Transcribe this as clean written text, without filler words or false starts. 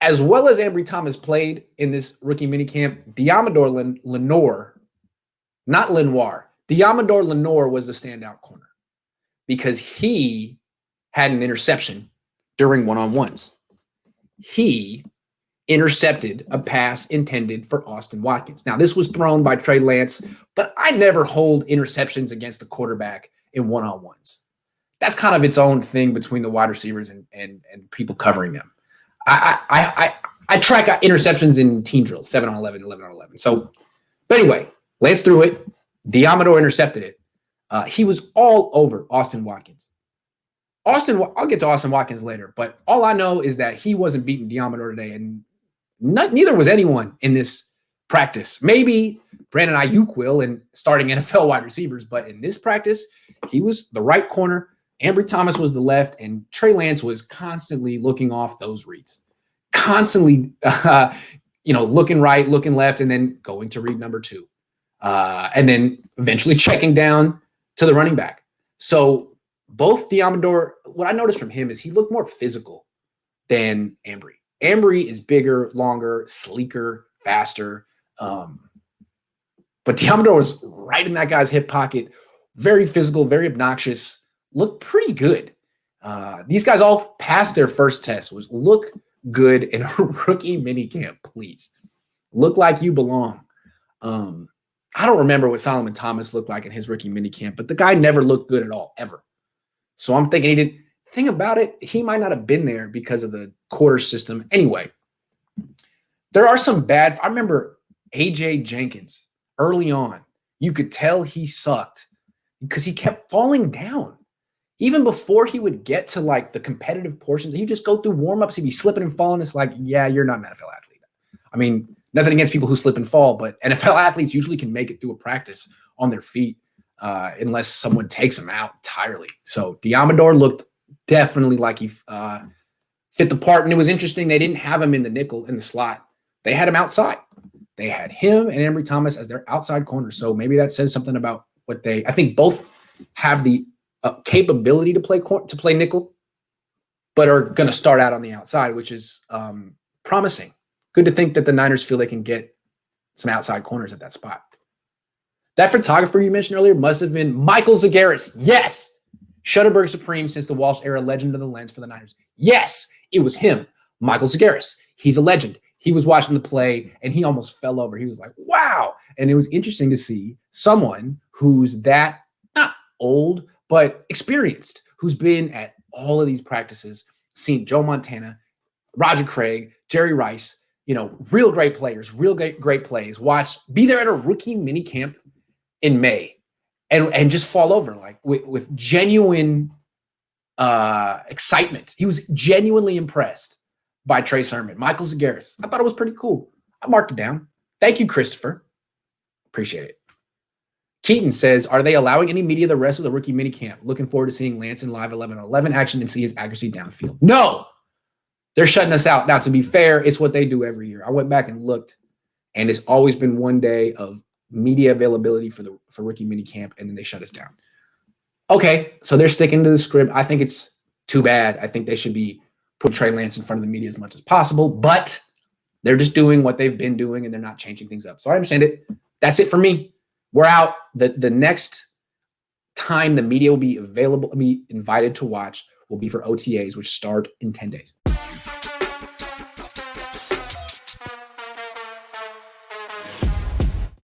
as well as Ambry Thomas played in this rookie minicamp, Deommodore Lenoir, not Lenoir, Deommodore Lenoir was the standout corner because he had an interception during one-on-ones. He intercepted a pass intended for Austin Watkins. Now, this was thrown by Trey Lance, but I never hold interceptions against the quarterback in one-on-ones. That's kind of its own thing between the wide receivers and people covering them. I track interceptions in team drills, 7-on-11, 11-on-11. So, but anyway, Lance threw it. Deommodore intercepted it. He was all over Austin Watkins. I'll get to Austin Watkins later, but all I know is that he wasn't beating Deommodore today, and neither was anyone in this practice. Maybe Brandon Ayuk will in starting NFL wide receivers, but in this practice, he was the right corner. Ambry Thomas was the left, and Trey Lance was constantly looking off those reads, constantly, looking right, looking left, and then going to read number 2, and then eventually checking down to the running back. So both Deommodore, what I noticed from him is he looked more physical than Ambry. Ambry is bigger, longer, sleeker, faster. But Deommodore was right in that guy's hip pocket, very physical, very obnoxious, looked pretty good. These guys all passed their first test, was look good in a rookie minicamp, please. Look like you belong. I don't remember what Solomon Thomas looked like in his rookie minicamp, but the guy never looked good at all, ever. So I'm thinking he didn't. Thing about it, he might not have been there because of the quarter system. Anyway, there are some bad. I remember AJ Jenkins early on. You could tell he sucked because he kept falling down. Even before he would get to like the competitive portions, he'd just go through warm-ups. He'd be slipping and falling. It's like, yeah, you're not an NFL athlete. I mean, nothing against people who slip and fall, but NFL athletes usually can make it through a practice on their feet unless someone takes them out entirely. So Deommodore looked definitely like he fit the part. And it was interesting. They didn't have him in the nickel, in the slot. They had him outside. They had him and Ambry Thomas as their outside corners. So maybe that says something about what I think both have the capability to play nickel, but are going to start out on the outside, which is promising. Good to think that the Niners feel they can get some outside corners at that spot. That photographer you mentioned earlier must have been Michael Zagaris. Yes. Shutterberg Supreme since the Walsh era, legend of the lens for the Niners. Yes, it was him, Michael Zagaris. He's a legend. He was watching the play, and he almost fell over. He was like, wow. And it was interesting to see someone who's that, not old, but experienced, who's been at all of these practices, seen Joe Montana, Roger Craig, Jerry Rice, real great players, real great plays, be there at a rookie mini camp in May and just fall over like with genuine excitement. He was genuinely impressed by Trey Sermon. Michael Zagaris. I thought it was pretty cool. I marked it down. Thank you, Christopher. Appreciate it. Keaton says, are they allowing any media the rest of the rookie minicamp? Looking forward to seeing Lance in live 11-on-11 action and see his accuracy downfield. No, they're shutting us out. Now, to be fair, it's what they do every year. I went back and looked, and it's always been one day of media availability for rookie minicamp, and then they shut us down. Okay, so they're sticking to the script. I think it's too bad. I think they should be putting Trey Lance in front of the media as much as possible, but they're just doing what they've been doing, and they're not changing things up. So I understand it. That's it for me. We're out. The next time the media will be available, be invited to watch, will be for OTAs, which start in 10 days.